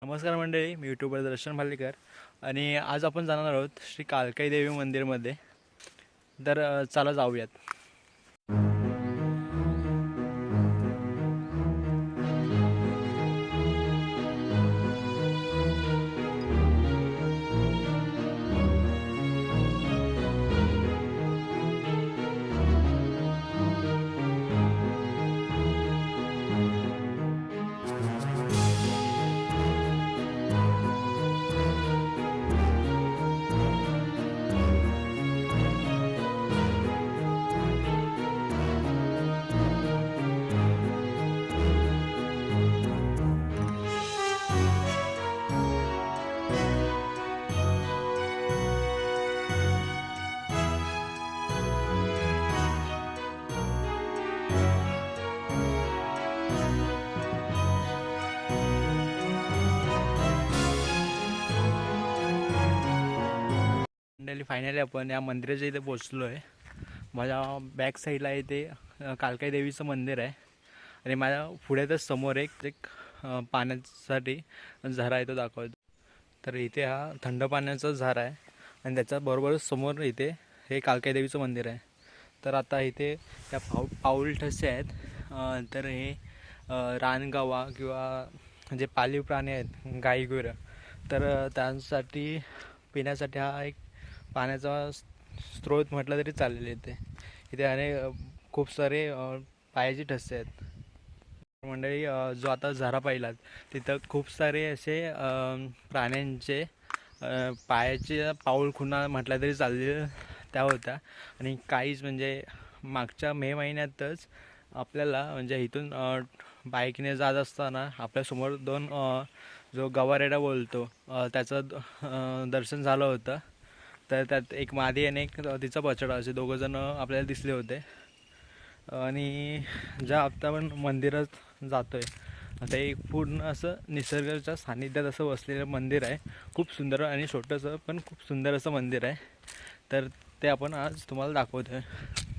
नमस्कार मंडळी, मी यूट्यूबर दर्शन भालेकर आणि आज आपण जाणार आहोत श्री कालकाई देवी मंदिरमध्ये. तर चला जाऊयात. मंडळी, फायनली आपण या मंदिराच्या इथे पोचलो आहे. माझ्या बॅक साईडला इथे कालकाई देवीचं मंदिर आहे आणि माझ्या पुढेच समोर एक एक पाण्यासाठी झरा आहे, तो दाखवतो. तर इथे हा थंड पाण्याचा झरा आहे आणि त्याच्याबरोबरच समोर इथे हे कालकाई देवीचं मंदिर आहे. तर आता इथे त्या पाऊल ठसे आहेत. तर हे रानगावा किंवा जे पाळीव प्राणी आहेत, गाई गुरं, तर त्यांसाठी पिण्यासाठी हा एक पाण्याचा स्रोत म्हटलं तरी चालेल. इथे खूप सारे पायाची ठसे आहेत. मंडळी, जो आता झरा पाहिलात तिथं खूप सारे असे प्राण्यांचे पायाचे पाऊल खुणा म्हटलं तरी चालेल त्या होत्या. आणि काहीच म्हणजे मागच्या मे महिन्यातच आपल्याला म्हणजे इथून बाईकने जात असताना आपल्यासमोर दोन जो गवारेडा बोलतो त्याचं दर्शन झालं होतं. तर त्यात एक मादी आणि एक तिचा बछडा, असे दोघंजण आपल्याला दिसले होते. आणि ज्या आता आपण मंदिरात जातो आहे आता एक पूर्ण असं निसर्गाच्या सानिध्यात असं बसलेलं मंदिर आहे. खूप सुंदर आणि छोटंसं पण खूप सुंदर असं मंदिर आहे. तर ते आपण आज तुम्हाला दाखवतो आहे.